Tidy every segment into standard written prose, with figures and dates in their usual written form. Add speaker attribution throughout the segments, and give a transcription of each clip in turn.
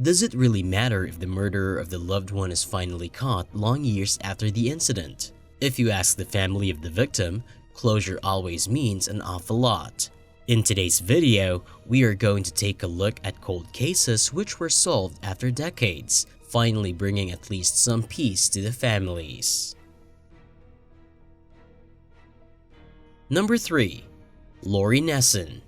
Speaker 1: Does it really matter if the murderer of the loved one is finally caught long years after the incident? If you ask the family of the victim, closure always means an awful lot. In today's video, we are going to take a look at cold cases which were solved after decades, finally bringing at least some peace to the families. Number 3. Lori Nessen.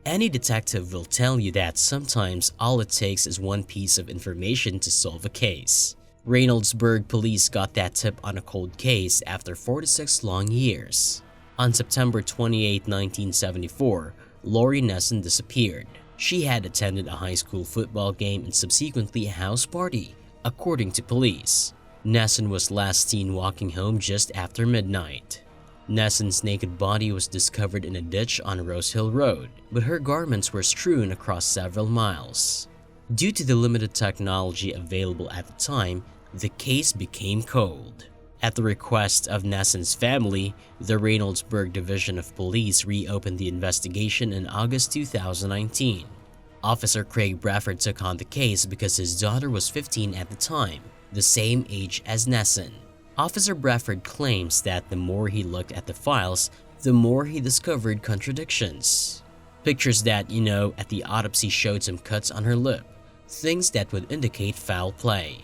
Speaker 1: Any detective will tell you that sometimes all it takes is one piece of information to solve a case. Reynoldsburg police got that tip on a cold case after 46 long years. On September 28, 1974, Lori Nessen disappeared. She had attended a high school football game and subsequently a house party, according to police. Nessen was last seen walking home just after midnight. Nessen's naked body was discovered in a ditch on Rose Hill Road, but her garments were strewn across several miles. Due to the limited technology available at the time, the case became cold. At the request of Nessen's family, the Reynoldsburg Division of Police reopened the investigation in August 2019. Officer Craig Bradford took on the case because his daughter was 15 at the time, the same age as Nessen. Officer Bradford claims that the more he looked at the files, the more he discovered contradictions. Pictures that, at the autopsy showed some cuts on her lip, things that would indicate foul play.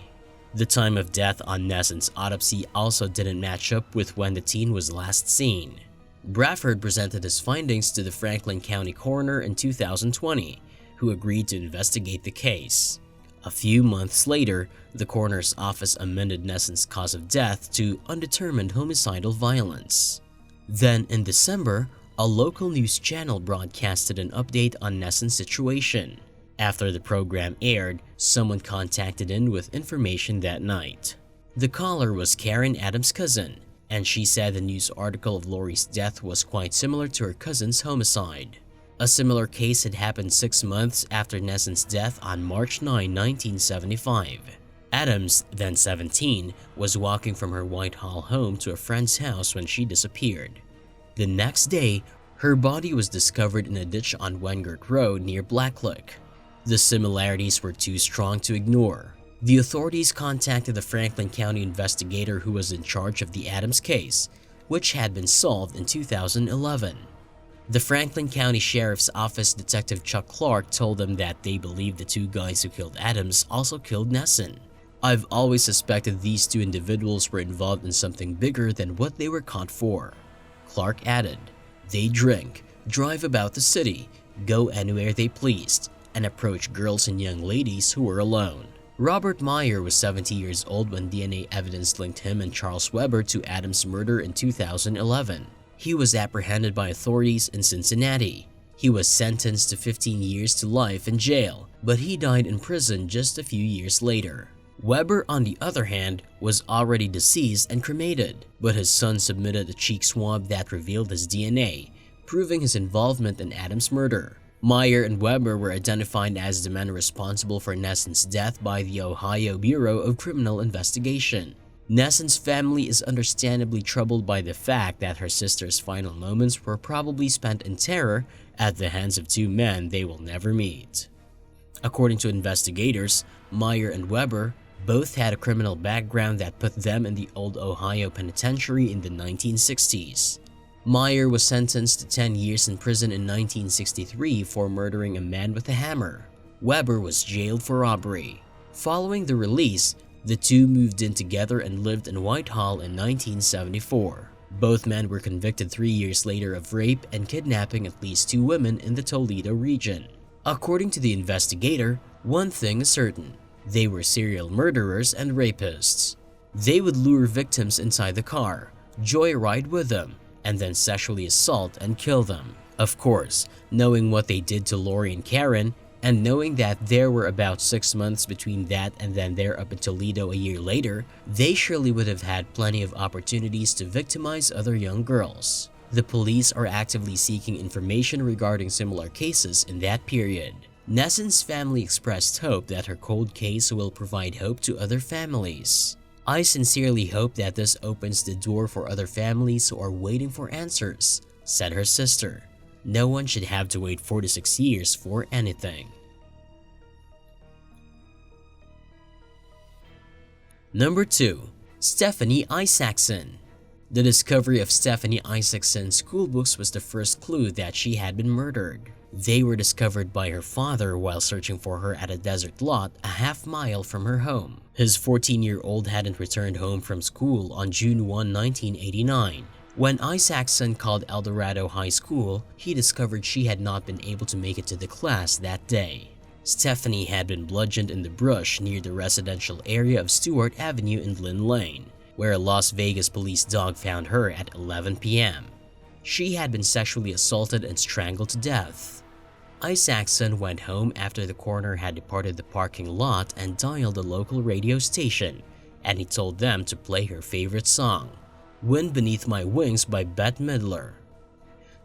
Speaker 1: The time of death on Nessen's autopsy also didn't match up with when the teen was last seen. Bradford presented his findings to the Franklin County coroner in 2020, who agreed to investigate the case. A few months later, the coroner's office amended Nessen's cause of death to undetermined homicidal violence. Then, in December, a local news channel broadcasted an update on Nessen's situation. After the program aired, someone contacted in with information that night. The caller was Karen Adams' cousin, and she said the news article of Lori's death was quite similar to her cousin's homicide. A similar case had happened 6 months after Nessen's death on March 9, 1975. Adams, then 17, was walking from her Whitehall home to a friend's house when she disappeared. The next day, her body was discovered in a ditch on Wengert Road near Blacklock. The similarities were too strong to ignore. The authorities contacted the Franklin County investigator who was in charge of the Adams case, which had been solved in 2011. The Franklin County Sheriff's Office Detective Chuck Clark told them that they believed the two guys who killed Adams also killed Nessen. "I've always suspected these two individuals were involved in something bigger than what they were caught for," Clark added. "They drink, drive about the city, go anywhere they pleased, and approach girls and young ladies who were alone." Robert Meyer was 70 years old when DNA evidence linked him and Charles Weber to Adams' murder in 2011. He was apprehended by authorities in Cincinnati. He was sentenced to 15 years to life in jail, but he died in prison just a few years later. Weber, on the other hand, was already deceased and cremated, but his son submitted a cheek swab that revealed his DNA, proving his involvement in Adams' murder. Meyer and Weber were identified as the men responsible for Nessen's death by the Ohio Bureau of Criminal Investigation. Nessen's family is understandably troubled by the fact that her sister's final moments were probably spent in terror at the hands of two men they will never meet. According to investigators, Meyer and Weber both had a criminal background that put them in the old Ohio penitentiary in the 1960s. Meyer was sentenced to 10 years in prison in 1963 for murdering a man with a hammer. Weber was jailed for robbery. Following the release, the two moved in together and lived in Whitehall in 1974. Both men were convicted 3 years later of rape and kidnapping at least 2 women in the Toledo region. According to the investigator, one thing is certain: they were serial murderers and rapists. They would lure victims inside the car, joyride with them, and then sexually assault and kill them. Of course, knowing what they did to Lori and Karen, and knowing that there were about 6 months between that and then they're up in Toledo a year later, they surely would have had plenty of opportunities to victimize other young girls. The police are actively seeking information regarding similar cases in that period. Nessen's family expressed hope that her cold case will provide hope to other families. "I sincerely hope that this opens the door for other families who are waiting for answers," said her sister. "No one should have to wait 4 to 6 years for anything." Number 2. Stephanie Isakson. The discovery of Stephanie Isakson's school books was the first clue that she had been murdered. They were discovered by her father while searching for her at a desert lot a half-mile from her home. His 14-year-old hadn't returned home from school on June 1, 1989. When Isakson called El Dorado High School, he discovered she had not been able to make it to the class that day. Stephanie had been bludgeoned in the brush near the residential area of Stewart Avenue and Lynn Lane, where a Las Vegas police dog found her at 11 p.m. She had been sexually assaulted and strangled to death. Isakson went home after the coroner had departed the parking lot and dialed the local radio station, and he told them to play her favorite song, Wind Beneath My Wings by Bette Midler.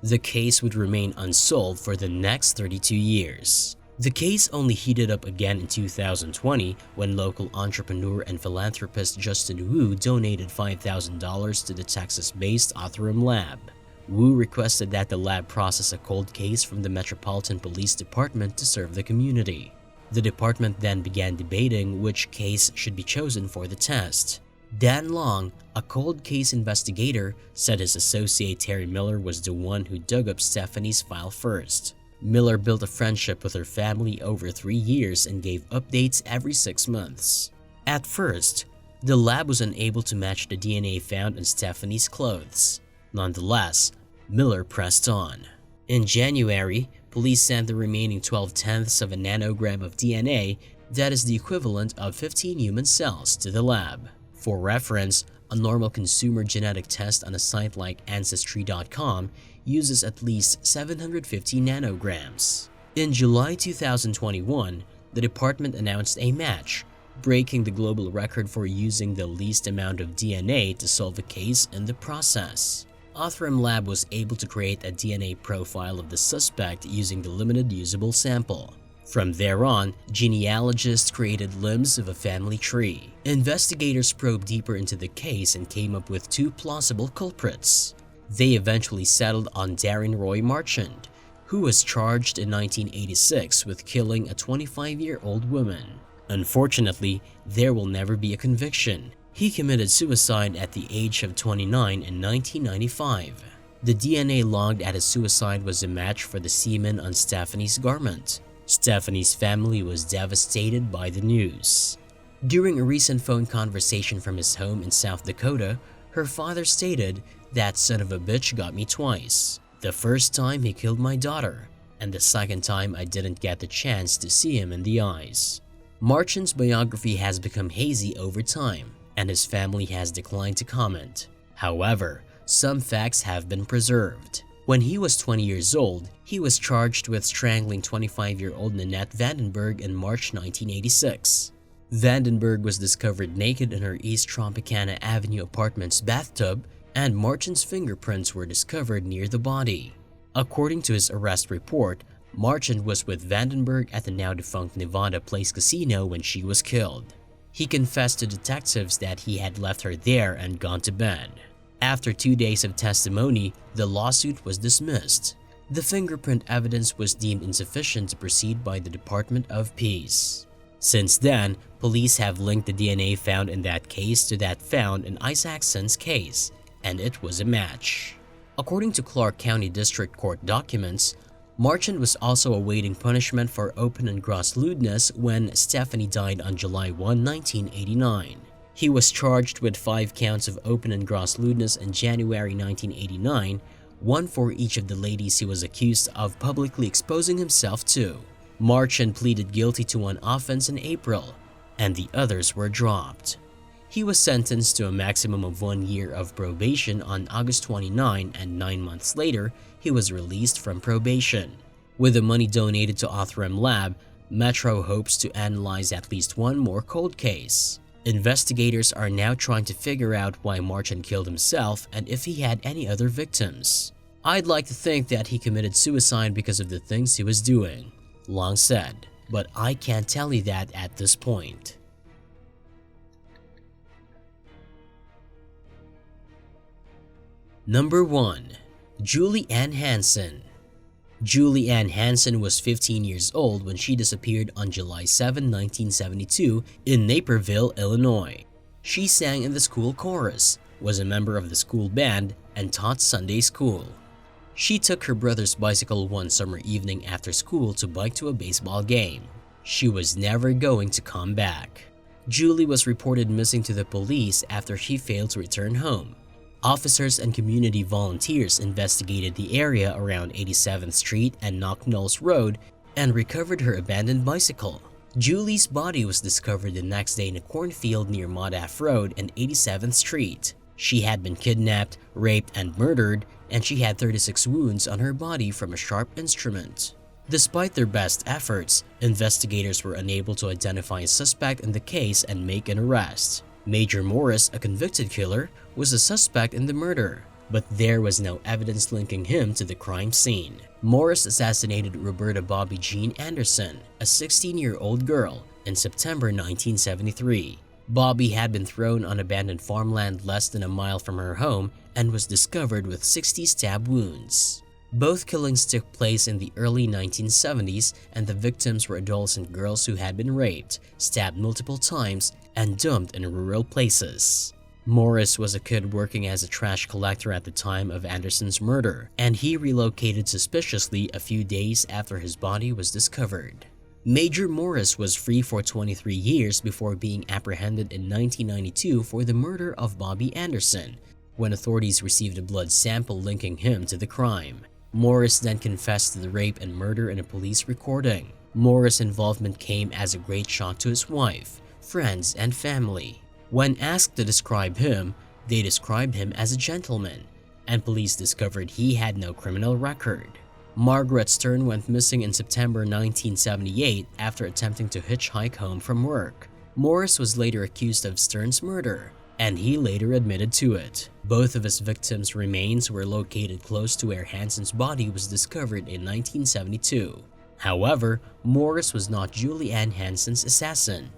Speaker 1: The case would remain unsolved for the next 32 years. The case only heated up again in 2020 when local entrepreneur and philanthropist Justin Wu donated $5,000 to the Texas-based Othram Lab. Wu requested that the lab process a cold case from the Metropolitan Police Department to serve the community. The department then began debating which case should be chosen for the test. Dan Long, a cold case investigator, said his associate Terry Miller was the one who dug up Stephanie's file first. Miller built a friendship with her family over 3 years and gave updates every 6 months. At first, the lab was unable to match the DNA found in Stephanie's clothes. Nonetheless, Miller pressed on. In January, police sent the remaining 12/10ths of a nanogram of DNA, that is the equivalent of 15 human cells, to the lab. For reference, a normal consumer genetic test on a site like Ancestry.com uses at least 750 nanograms. In July 2021, the department announced a match, breaking the global record for using the least amount of DNA to solve a case in the process. Othram Lab was able to create a DNA profile of the suspect using the limited usable sample. From there on, genealogists created limbs of a family tree. Investigators probed deeper into the case and came up with 2 plausible culprits. They eventually settled on Darren Roy Marchand, who was charged in 1986 with killing a 25-year-old woman. Unfortunately, there will never be a conviction. He committed suicide at the age of 29 in 1995. The DNA logged at his suicide was a match for the semen on Stephanie's garment. Stephanie's family was devastated by the news. During a recent phone conversation from his home in South Dakota, her father stated, "That son of a bitch got me twice. The first time he killed my daughter, and the second time I didn't get the chance to see him in the eyes." Marchand's biography has become hazy over time, and his family has declined to comment. However, some facts have been preserved. When he was 20 years old, he was charged with strangling 25-year-old Nanette Vandenberg in March 1986. Vandenberg was discovered naked in her East Tropicana Avenue apartment's bathtub, and Marchand's fingerprints were discovered near the body. According to his arrest report, Marchand was with Vandenberg at the now-defunct Nevada Place Casino when she was killed. He confessed to detectives that he had left her there and gone to bed. After 2 days of testimony, the lawsuit was dismissed. The fingerprint evidence was deemed insufficient to proceed by the Department of Peace. Since then, police have linked the DNA found in that case to that found in Isakson's case, and it was a match. According to Clark County District Court documents, Marchand was also awaiting punishment for open and gross lewdness when Stephanie died on July 1, 1989. He was charged with 5 counts of open and gross lewdness in January 1989, one for each of the ladies he was accused of publicly exposing himself to. Marchand pleaded guilty to one offense in April, and the others were dropped. He was sentenced to a maximum of 1 year of probation on August 29, and 9 months later, he was released from probation. With the money donated to Othram Lab, Metro hopes to analyze at least one more cold case. Investigators are now trying to figure out why Marchand killed himself and if he had any other victims. "I'd like to think that he committed suicide because of the things he was doing," Long said, "but I can't tell you that at this point." Number 1. Julie Ann Hansen. Julie Ann Hansen was 15 years old when she disappeared on July 7, 1972 in Naperville, Illinois. She sang in the school chorus, was a member of the school band, and taught Sunday school. She took her brother's bicycle one summer evening after school to bike to a baseball game. She was never going to come back. Julie was reported missing to the police after she failed to return home. Officers and community volunteers investigated the area around 87th Street and Knocknalls Road and recovered her abandoned bicycle. Julie's body was discovered the next day in a cornfield near Modaff Road and 87th Street. She had been kidnapped, raped, and murdered, and she had 36 wounds on her body from a sharp instrument. Despite their best efforts, investigators were unable to identify a suspect in the case and make an arrest. Major Morris, a convicted killer, was a suspect in the murder, but there was no evidence linking him to the crime scene. Morris assassinated Roberta Bobby Jean Anderson, a 16-year-old girl, in September 1973. Bobby had been thrown on abandoned farmland less than a mile from her home and was discovered with 60 stab wounds. Both killings took place in the early 1970s, and the victims were adolescent girls who had been raped, stabbed multiple times, and dumped in rural places. Morris was a kid working as a trash collector at the time of Anderson's murder, and he relocated suspiciously a few days after his body was discovered. Major Morris was free for 23 years before being apprehended in 1992 for the murder of Bobby Anderson, when authorities received a blood sample linking him to the crime. Morris then confessed to the rape and murder in a police recording. Morris' involvement came as a great shock to his wife, friends, and family. When asked to describe him, they described him as a gentleman, and police discovered he had no criminal record. Margaret Stern went missing in September 1978 after attempting to hitchhike home from work. Morris was later accused of Stern's murder, and he later admitted to it. Both of his victims' remains were located close to where Hansen's body was discovered in 1972. However, Morris was not Julie Ann Hansen's assassin.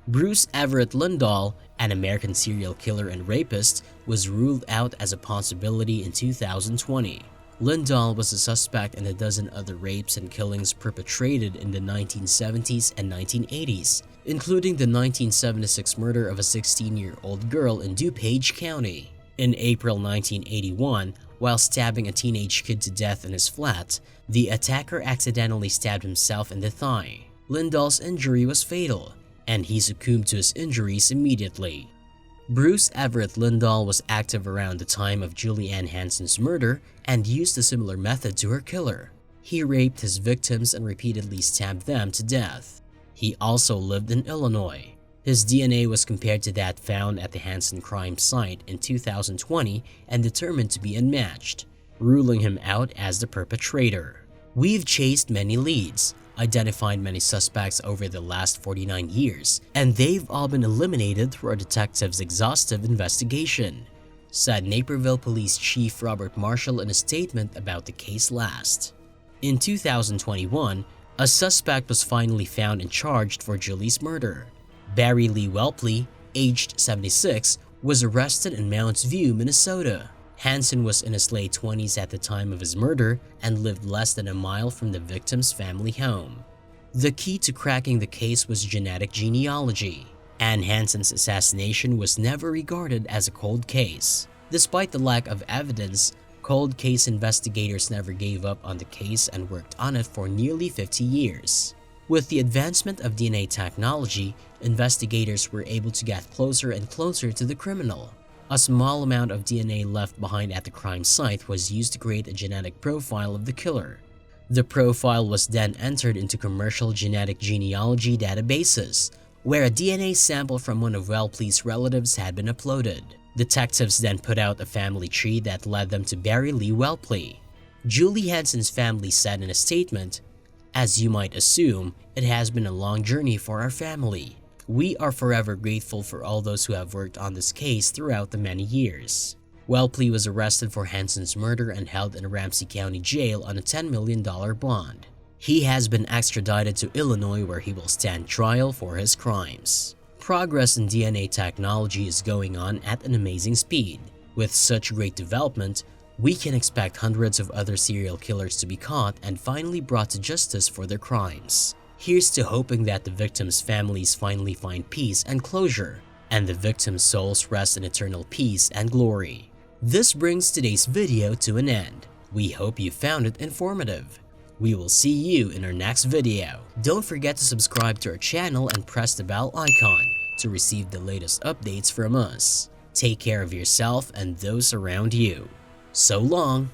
Speaker 1: Bruce Everett Lindahl, an American serial killer and rapist, was ruled out as a possibility in 2020. Lindahl was a suspect in a dozen other rapes and killings perpetrated in the 1970s and 1980s, including the 1976 murder of a 16-year-old girl in DuPage County. In April 1981, while stabbing a teenage kid to death in his flat, the attacker accidentally stabbed himself in the thigh. Lindahl's injury was fatal, and he succumbed to his injuries immediately. Bruce Everett Lindahl was active around the time of Julie Ann Hansen's murder and used a similar method to her killer. He raped his victims and repeatedly stabbed them to death. He also lived in Illinois. His DNA was compared to that found at the Hansen crime site in 2020 and determined to be unmatched, ruling him out as the perpetrator. We've chased many leads, identified many suspects over the last 49 years, and they've all been eliminated through our detectives' exhaustive investigation, said Naperville Police Chief Robert Marshall in a statement about the case last. In 2021, a suspect was finally found and charged for Julie's murder. Barry Lee Welpley, aged 76, was arrested in Mounds View, Minnesota. Hansen was in his late 20s at the time of his murder and lived less than a mile from the victim's family home. The key to cracking the case was genetic genealogy. Ann Hansen's assassination was never regarded as a cold case. Despite the lack of evidence, cold case investigators never gave up on the case and worked on it for nearly 50 years. With the advancement of DNA technology, investigators were able to get closer and closer to the criminal. A small amount of DNA left behind at the crime site was used to create a genetic profile of the killer. The profile was then entered into commercial genetic genealogy databases, where a DNA sample from one of Welpley's relatives had been uploaded. Detectives then put out a family tree that led them to Barry Lee Welpley. Julie Hansen's family said in a statement, "As you might assume, it has been a long journey for our family. We are forever grateful for all those who have worked on this case throughout the many years." Welpley was arrested for Hansen's murder and held in Ramsey County Jail on a $10 million bond. He has been extradited to Illinois where he will stand trial for his crimes. Progress in DNA technology is going on at an amazing speed. With such great development, we can expect hundreds of other serial killers to be caught and finally brought to justice for their crimes. Here's to hoping that the victims' families finally find peace and closure and the victims' souls rest in eternal peace and glory. This brings today's video to an end. We hope you found it informative. We will see you in our next video. Don't forget to subscribe to our channel and press the bell icon to receive the latest updates from us. Take care of yourself and those around you. So long!